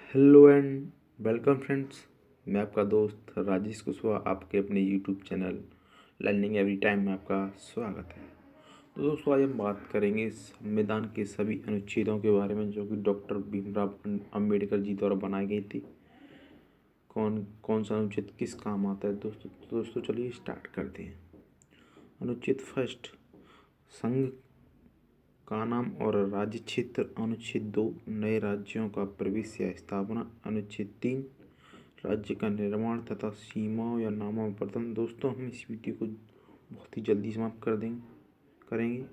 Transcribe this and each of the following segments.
Hello and welcome friends. मैं आपका दोस्त राजेश कुशवाहा आपके अपने YouTube channel learning every time में आपका स्वागत है। तो दोस्तों, आज हम बात करेंगे संविधान के सभी अनुच्छेदों के बारे में जो कि डॉक्टर भीमराव अंबेडकर जी द्वारा बनाई गई थी। कौन कौन सा अनुच्छेद किस काम आता है दोस्तों चलिए स्टार्ट करते हैं। अनुच्छेद फर्स्ट, संघ का नाम और राज्य क्षेत्र। अनुच्छेद 2, नए राज्यों का प्रवेश या स्थापना। अनुच्छेद 3, राज्य का निर्माण तथा सीमाओं या नामांतरण। दोस्तों, हम इस वीडियो को बहुत ही जल्दी समाप्त करेंगे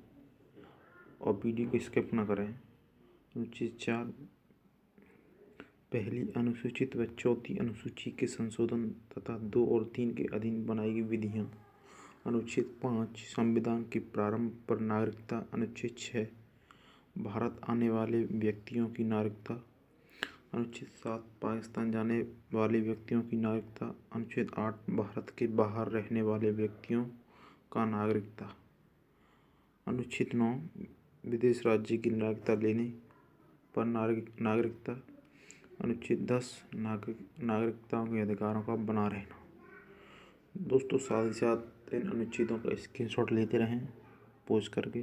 और वीडियो को स्किप ना करें। अनुच्छेद 4, पहली अनुसूचित व चौथी अनुसूची के संशोधन तथा 2 और 3 के अधीन बनाई गई विधियाँ। अनुच्छेद 5, संविधान के प्रारंभ पर नागरिकता। अनुच्छेद 6, भारत आने वाले व्यक्तियों की नागरिकता। अनुच्छेद 7, पाकिस्तान जाने वाले व्यक्तियों की नागरिकता। अनुच्छेद 8, भारत के बाहर रहने वाले व्यक्तियों का नागरिकता। अनुच्छेद 9, विदेश राज्य की नागरिकता लेने पर नागरिकता। अनुच्छेद 10, नागरिकताओं के अधिकारों का बना रहना। दोस्तों, साथ ही साथ इन अनुच्छेदों का स्क्रीनशॉट लेते रहें पोस्ट करके,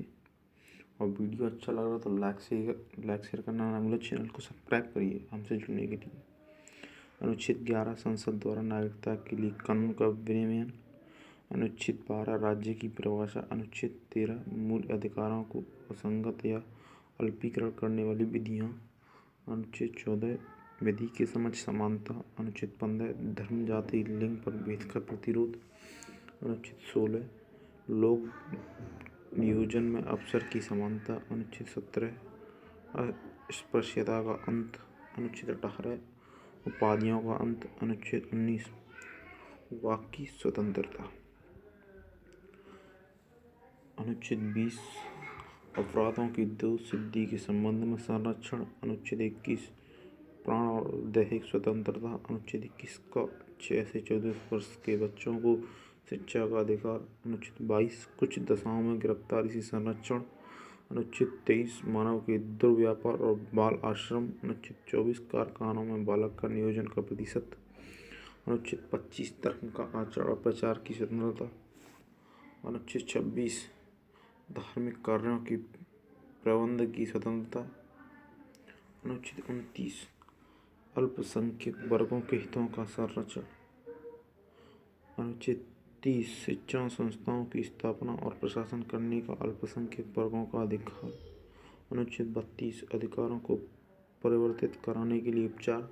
और वीडियो अच्छा लग रहा तो लाइक शेयर करना ना भूलें। चैनल को सब्सक्राइब करिए हमसे जुड़ने के लिए। अनुच्छेद 11, संसद द्वारा नागरिकता के लिए कानून का विनियमन। अनुच्छेद 12, राज्य की परिभाषा। अनुच्छेद 13, मूल अधिकारों को असंगत या अल्पीकरण करने वाली विधियाँ। अनुच्छेद 14, विधि के समझ समानता। अनुच्छेद 15, धर्म जाति लिंग पर भेद का प्रतिरोध। अनुच्छेद 16, लोक नियोजन में अवसर की समानता। अनुच्छेद 17, अस्पृश्यता का अंत। अनुच्छेद 18, उपाधियों का अंत। अनुच्छेद 19, वाक की स्वतंत्रता। अनुच्छेद 20, अपराधों की दोष सिद्धि के संबंध में संरक्षण। अनुच्छेद 21, प्राण और दैहिक स्वतंत्रता। अनुच्छेद 21 का 6 से 14 वर्ष के बच्चों को शिक्षा का अधिकार। अनुच्छेद 22, कुछ दशाओं में गिरफ्तारी से संरक्षण। अनुच्छेद 23, मानव के दुर्व्यापार और बाल आश्रम। अनुच्छेद 24, कारखानों में बालक का नियोजन का प्रतिशत। अनुच्छेद 25, धर्म का आचरण और प्रचार की स्वतंत्रता। अनुच्छेद 26, धार्मिक कार्यों की प्रबंध की स्वतंत्रता। अनुच्छेद 29, अल्पसंख्यक वर्गों के हितों का संरक्षण। अनुच्छेद 30, शिक्षण संस्थाओं की स्थापना और प्रशासन करने का अल्पसंख्यक वर्गों का अधिकार। अनुच्छेद 32, अधिकारों को परिवर्तित कराने के लिए उपचार।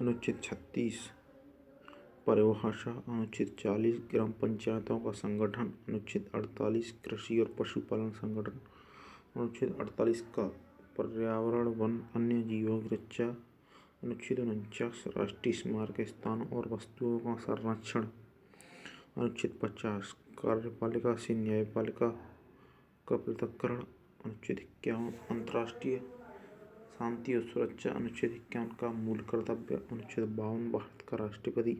अनुच्छेद 36, परिभाषा। अनुच्छेद 40, ग्राम पंचायतों का संगठन। अनुच्छेद 48, कृषि और पशुपालन संगठन। अनुच्छेद 48 का पर्यावरण वन अन्य जीवों की रक्षा। अनुच्छेद 49, राष्ट्रीय स्मारक स्थानों और वस्तुओं का संरक्षण। अनुच्छेद 50, कार्यपालिका से न्यायपालिका का पृथक्करण। अनुच्छेद 51, अंतर्राष्ट्रीय शांति और सुरक्षा। अनुच्छेद 51 का मूल कर्तव्य। अनुच्छेद 52, भारत का राष्ट्रपति।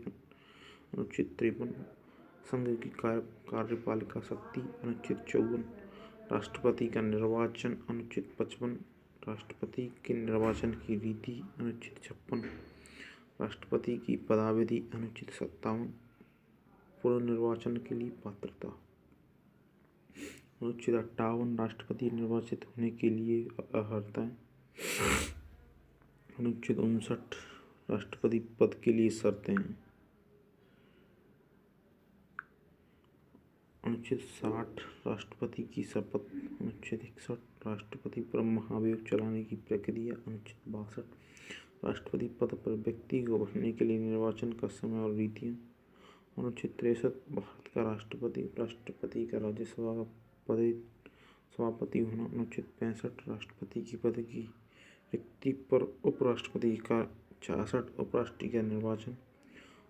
अनुच्छेद 53, संघ की कार्यपालिका शक्ति। अनुच्छेद 54, राष्ट्रपति का निर्वाचन। अनुच्छेद 55, राष्ट्रपति के निर्वाचन की रीति। अनुच्छेद 56, राष्ट्रपति की पदाविधि। अनुच्छेद 57, पूर्व निर्वाचन के लिए पात्रता। अनुच्छेद 58, राष्ट्रपति निर्वाचित होने के लिए अर्हताएं। अनुच्छेद 59, राष्ट्रपति पद के लिए शर्तें। अनुच्छेद 60, राष्ट्रपति की शपथ। अनुच्छेद 61, राष्ट्रपति पर महाभियोग चलाने की प्रक्रिया। अनुच्छेद 62, राष्ट्रपति पद पर व्यक्ति को बैठने के लिए निर्वाचन का समय और रीतियाँ। अनुच्छेद 63, भारत का राष्ट्रपति उपराष्ट्रपति का राज्यसभा का सभापति होना। अनुच्छेद 65, राष्ट्रपति के पद की रिक्ति पर उपराष्ट्रपति का 66, उपराष्ट्रपति का निर्वाचन।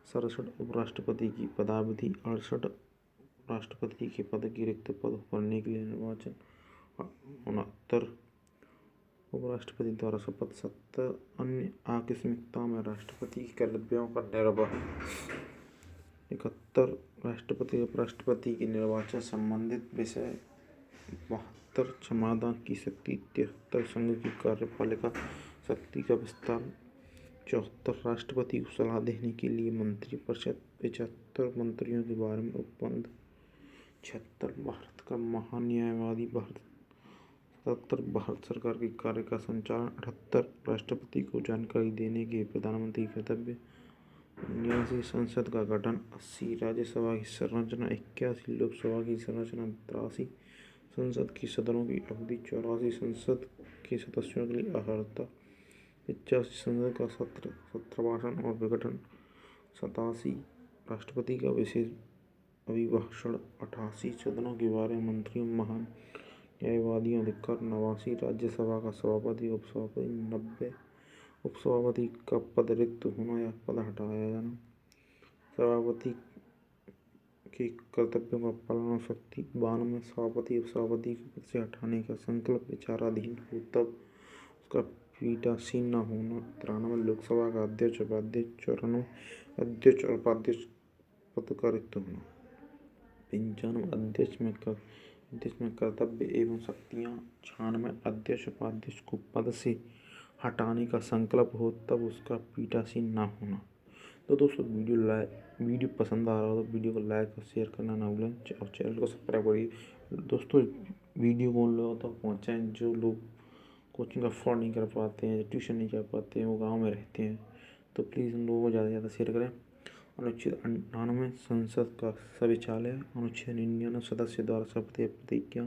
67, उपराष्ट्रपति की पदावधि। 68, राष्ट्रपति के पद की रिक्त पद भरने के लिए निर्वाचन। 69, उपराष्ट्रपति द्वारा शपथ। 70, अन्य आकस्मिकताओं में राष्ट्रपति के कर्तव्यों का निर्वहन। 71, राष्ट्रपति उपराष्ट्रपति के निर्वाचन संबंधित विषय। 72, क्षमादान की शक्ति। 73, संघ की कार्यपालिका शक्ति का विस्तार। 74 राष्ट्रपति को सलाह देने के लिए मंत्रिपरिषद। 75 मंत्रियों के बारे में उपबंध। 76 भारत का महान न्यायवादी। 77 भारत सरकार के कार्य का संचालन। 78 राष्ट्रपति को जानकारी देने के प्रधानमंत्री कर्तव्य। 79 संसद का गठन। 80 राज्यसभा की संरचना। 81 लोकसभा की संरचना। 83 संसद के सदनों की अवधि। 84 संसद के सदस्यों के लिए अर्हता। 85 संसद का सत्र भाषण और विघटन। 87 राष्ट्रपति का विशेष अभिभाषण। 88 सदनों के बारे में मंत्रियों महान न्यायवादियों अधिकार। 89 राज्यसभा का सभापति उपसभापति। 90 उपसभापति का पद रिक्त होना या पद हटाया जाना। सभापति के कर्तव्यों का पालन और शक्ति। 92 सभापति उपसभापति को पद से हटाने का संकल्प विचाराधीन हो तब उसका पीठासीन न होना। 93 लोकसभा का अध्यक्ष उपाध्यक्ष। 94 अध्यक्ष और उपाध्यक्ष पद का रिक्त होना। 95 अध्यक्ष में कर्तव्य एवं शक्तियाँ। 96 अध्यक्ष उपाध्यक्ष को पद से हटाने का संकल्प हो तब उसका पीठासीन न होना। तो दोस्तों वीडियो पसंद आ रहा हो तो वीडियो को लाइक और शेयर करना ना भूलें और चैनल को सब्सक्राइब करिए। दोस्तों वीडियो को उन लोगों तक पहुँचाएँ जो लोग कोचिंग अफोर्ड नहीं कर पाते हैं, ट्यूशन नहीं जा पाते हैं, वो गाँव में रहते हैं, तो प्लीज़ उन लोगों को ज़्यादा से ज़्यादा शेयर करें। अनुच्छेद 98 संसद का शौचालय। अनुच्छेद 99 सदस्य द्वारा शपथ प्रतिज्ञा।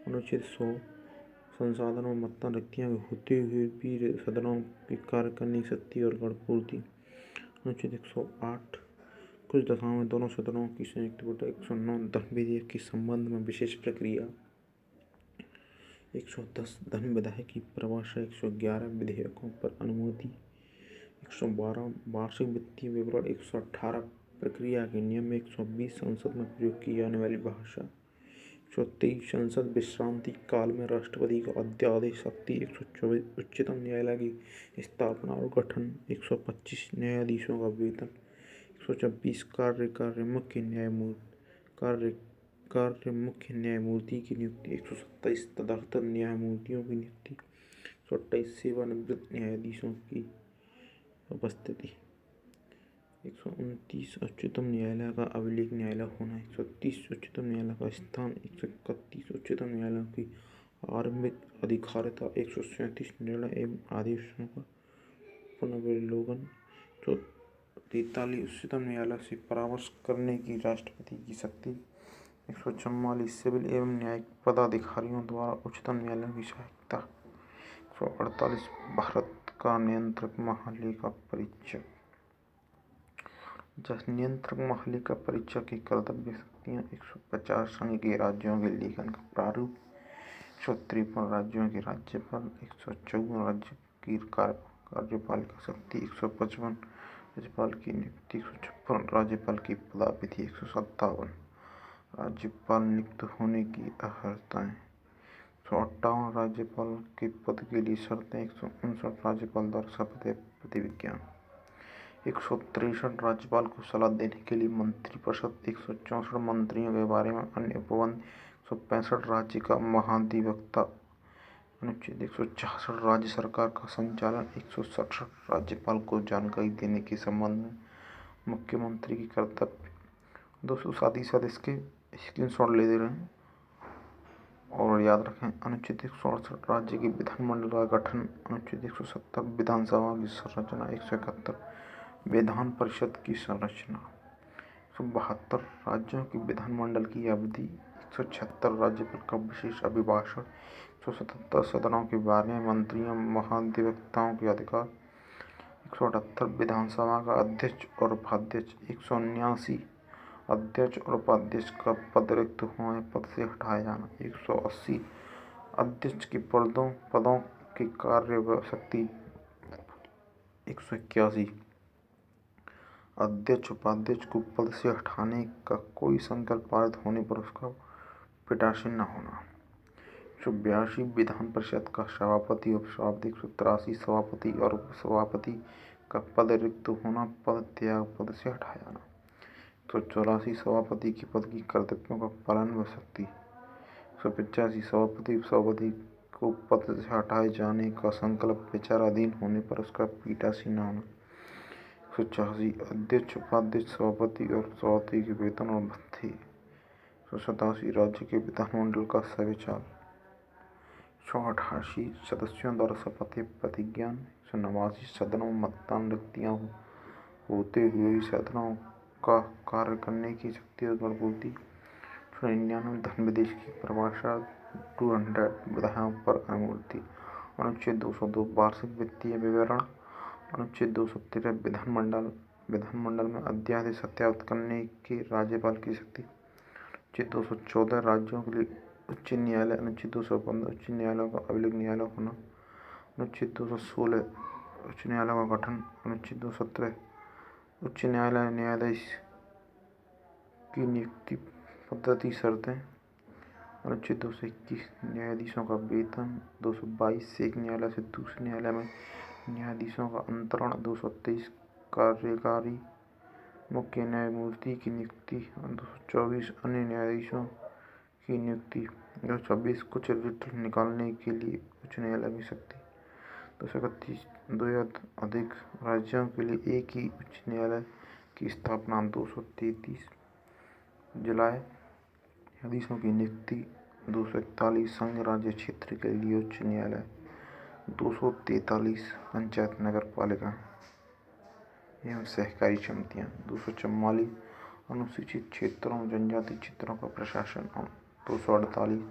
अनुच्छेद 100 संसाधन और मतदान रिक्तियाँ होते हुए भी सदनों के कार्य करने की शक्ति और गणपूर्ति। अनुच्छेद 108 कुछ दशाओं में दोनों सदनों की संयुक्त बैठक। 109 धन विधेयक के संबंध में विशेष प्रक्रिया। 110 धन विधेयक की परिभाषा। 111 विधेयकों पर अनुमति। 112 वार्षिक वित्तीय विवरण। 118 प्रक्रिया के नियम। 120 संसद में प्रयोग की जाने वाली भाषा। 123 संसद विश्रांति काल में राष्ट्रपति का अध्यादेश शक्ति। 124 उच्चतम न्यायालय की स्थापना और गठन। 125 न्यायाधीशों का वेतन। 126 कार्य मुख्य न्यायमूर्ति की नियुक्ति। 127 तदर्थ न्यायमूर्तियों की नियुक्ति। 128 सेवानिवृत्त न्यायाधीशों की उपस्थिति। 129 उच्चतम न्यायालय का अभिलेख न्यायालय होना। 130 उच्चतम न्यायालय का स्थान। 131 उच्चतम न्यायालय की आरंभिक अधिकारिता। 137 निर्णय एवं आदेशों का पुनर्विलोकन। 143 उच्चतम न्यायालय से परामर्श करने की राष्ट्रपति की शक्ति। 144 सिविल एवं न्यायिक पदाधिकारियों द्वारा उच्चतम न्यायालय की सहायता। 148 भारत का नियंत्रक महालेखा परीक्षक। नियंत्रक महालेखा परीक्षक की कर्तव्य शक्तियाँ। 150 संघ के राज्यों के लेखन का प्रारूप। 153 राज्यों के राज्यपाल। 154 राज्य की कार्यपालिका शक्ति। 155 राज्यपाल की नियुक्ति। 156 राज्यपाल की पदाविधि। 157 राज्यपाल नियुक्त होने की अर्हताएँ। 158 राज्यपाल के पद के लिए शर्तें। 159 राज्यपाल द्वारा शपथ प्रतिज्ञा। 163 राज्यपाल को सलाह देने के लिए मंत्रिपरिषद। 164 मंत्रियों के बारे में अन्य उपबंध। 165 राज्य का महाधिवक्ता। अनुच्छेद 166 राज्य सरकार का संचालन। 167 राज्यपाल को जानकारी देने के संबंध में मुख्यमंत्री की कर्तव्य। दोस्तों साथ ही साथ इसके स्क्रीनशॉट ले दे रहे हैं और याद रखें। अनुच्छेद 168 राज्य के विधानमंडल का गठन। अनुच्छेद 170 विधानसभा की संरचना। 171 विधान परिषद की संरचना। 172 राज्यों के विधानमंडल की अवधि। 176 राज्यपाल का विशेष अभिभाषण। 177 सदनों के बारे में मंत्रियों महाधिवक्ताओं के अधिकार। 178 विधानसभा का अध्यक्ष और उपाध्यक्ष। 179 अध्यक्ष और उपाध्यक्ष का पद रिक्त होने पद से हटाया जाना। 180 अध्यक्ष के पदों के कार्य व शक्ति। 181 अध्यक्ष उपाध्यक्ष को पद से हटाने का कोई संकल्प पारित होने पर उसका पीठासीन न होना। 182 विधान परिषद का सभापति उपसभापति। 183 सभापति और उपसभापति का पद रिक्त होना पद त्याग पद से हटाया जाना। 184 सभापति के पद की कर्तव्यों का पालन व शक्ति। 185 सभापति उपसभापति को पद से हटाए जाने का संकल्प विचाराधीन होने पर उसका पीठासीन होना। 186 अध्यक्ष, उपाध्यक्ष, सभापति और सभापति के वेतन और भत्ते। 187 राज्य के विधानमंडल का संविचार। 188 सदस्यों द्वारा शपथ प्रतिज्ञान। 189 सदनों में मतदान रिक्तियाँ होते हुए भी सदनों का कार्य करने की शक्ति और गणपूर्ति। 199 धन विदेश की परिभाषा 200 विधायकों पर अनुमति। अनुच्छेद 202 वार्षिक वित्तीय विवरण। अनुच्छेद 213 विधानमंडल में अध्यादेश सत्यापित करने के राज्यपाल की शक्ति। अनुच्छेद 214 राज्यों के लिए उच्च न्यायालय। अनुच्छेद 215 उच्च न्यायालयों का अभिलेख न्यायालय होना। अनुच्छेद 216 उच्च न्यायालयों का गठन। अनुच्छेद 217 उच्च न्यायालय न्यायाधीश की नियुक्ति पद्धति शर्तें। अनुच्छेद 221 न्यायाधीशों का वेतन। 222 से एक न्यायालय से दूसरे न्यायालय में न्यायाधीशों का अंतरण। 223 कार्यकारी मुख्य न्यायमूर्ति की नियुक्ति। 224 अन्य न्यायाधीशों की नियुक्ति। 226 कुछ रिट निकालने के लिए उच्च न्यायालय की शक्ति। 231 दो या अधिक राज्यों के लिए एक ही उच्च न्यायालय की स्थापना। 233 जिला न्यायाधीशों की नियुक्ति। 241 संघ राज्य क्षेत्र के लिए उच्च न्यायालय। 243 पंचायत नगर पालिका एवं सहकारी समितियाँ। 244 अनुसूचित क्षेत्रों जनजाति क्षेत्रों का प्रशासन। 248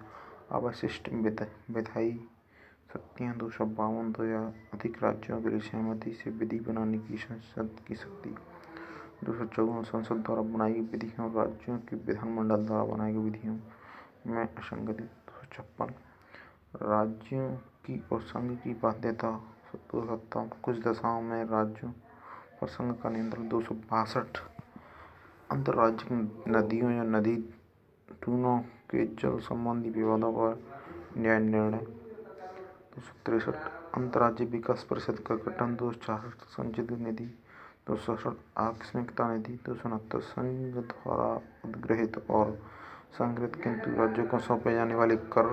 अवशिष्ट विधायी शक्तियाँ। 252 दो या अधिक राज्यों के लिए सहमति से विधि बनाने की संसद की शक्ति। 254 संसद द्वारा बनाई गई विधियों और राज्यों के विधानमंडल द्वारा बनाई गई विधियों में असंगति। 256 राज्यों की और संघ की बाध्यता। 257 कुछ दशाओं में राज्यों पर संघ का नियंत्रण। 262 अंतर्राज्यीय नदियों या नदी टूनों के जल संबंधी विवादों पर न्याय निर्णय। 263 अंतर्राज्यीय विकास परिषद का गठन। 264 संचित निधि। 267 आकस्मिकता निधि। 269 संघ द्वारा उद्गृहित और संग्रहित किंतु राज्यों को सौंपे जाने वाले कर।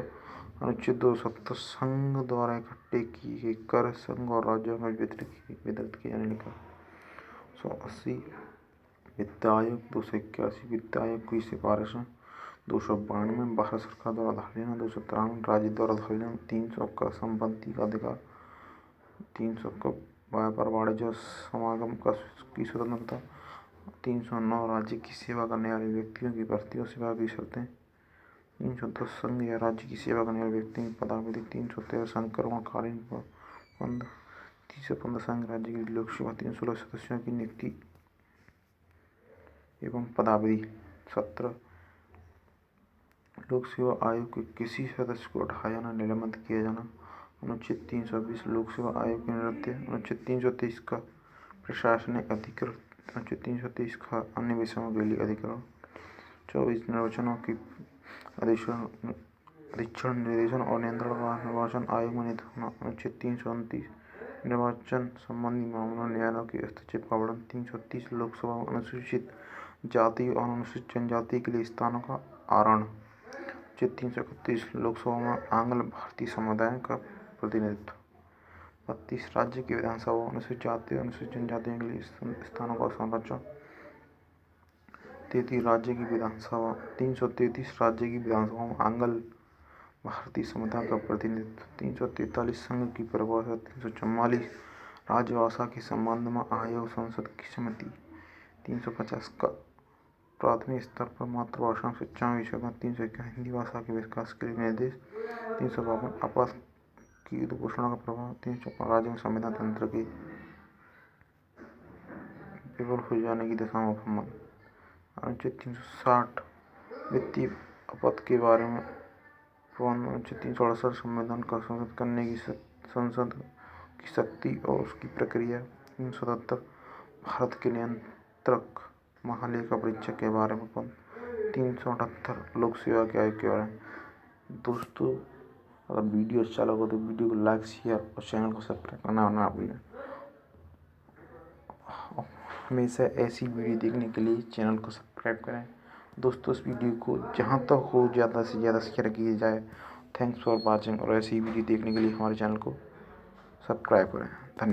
अनुच्छेद 270 संघ द्वारा इकट्ठे किए गए कर संघ और राज्यों में वितरित किए जाने का। 180 वित्त आयोग। 281 वित्त आयोग की सिफारिशें। 292 भारत सरकार द्वारा धार लेना। 293 राज्य द्वारा धार लेना। 300 का संपत्ति का अधिकार। 300 का व्यापार वाणिज्य और समागम की स्वतंत्रता। 309 राज्य की सेवा करने वाले व्यक्तियों की भर्ती और सेवा की शर्तें। 310 संघ या राज्य की सेवा करने वाले व्यक्तियों की पदावधि। 313 संक्रमणकालीन प्रबंध। 315 संघ राज्य की लोकसभा 316 सदस्यों की नियुक्ति एवं पदावधि। 17 लोक सेवा आयोग के किसी सदस्य को हटाया जाना, निलंबित किया जाना। अनुच्छेद 320 लोक सेवा आयोग के नियुक्ति। अनुच्छेद 323 का प्रशासनिक अधिकृत। अनुच्छेद 323 का अन्य विषयों के लिए अधिकरण। 24 निर्वाचनों की अधीक्षण, निर्देशन और नियंत्रण का निर्वाचन आयोग में नियुक्त होना। अनुच्छेद 329 निर्वाचन संबंधी मामलों न्यायालयों के हस्तक्षेप का वर्णन। 330 लोकसभा में अनुसूचित जाति और अनुसूचित जनजाति के लिए स्थानों का आवरण। अनुच्छेद 331 लोकसभा में आंग्ल भारतीय समुदाय का प्रतिनिधित्व। 32 राज्य की विधानसभा अनुसूचित जाति और अनुसूचित जनजातियों के लिए स्थानों का संरक्षण। 33 राज्य की विधानसभा 333 राज्य की विधानसभा में आंग्ल भारतीय समुदाय का प्रतिनिधित्व। 343 संघ की परिभाषा। 344 राजभाषा के संबंध में आयोग संसद की समिति। 350 का प्राथमिक स्तर पर मातृभाषा में शिक्षा में विशेषज्ञ। 351 हिंदी भाषा के विकास के लिए निर्देश। 352 आपात की उद्घोषणा का प्रभाव। 354 राज्य में संविधान तंत्र के विफल हो जाने की दशा में भ्रमण। अनुच्छेद 360 वित्तीय आपात के बारे में प्रबंध। अनुच्छेद 368 संविधान का संशोधन करने की संसद की शक्ति और उसकी प्रक्रिया। 377 भारत के नियंत्रक महालेखा परीक्षक के बारे में प्रबंध। 378 लोक सेवा के आयोग के बारे में। दोस्तों, अगर वीडियो अच्छा लगा तो वीडियो को लाइक, शेयर और चैनल को सब्सक्राइब करना ना भूलें। हमेशा ऐसी वीडियो देखने के लिए चैनल को सब्सक्राइब करें। दोस्तों, इस वीडियो को जहाँ तक हो ज़्यादा से ज़्यादा शेयर किया जाए थैंक्स फॉर वॉचिंग और ऐसी ही वीडियो देखने के लिए हमारे चैनल को सब्सक्राइब करें। धन्यवाद।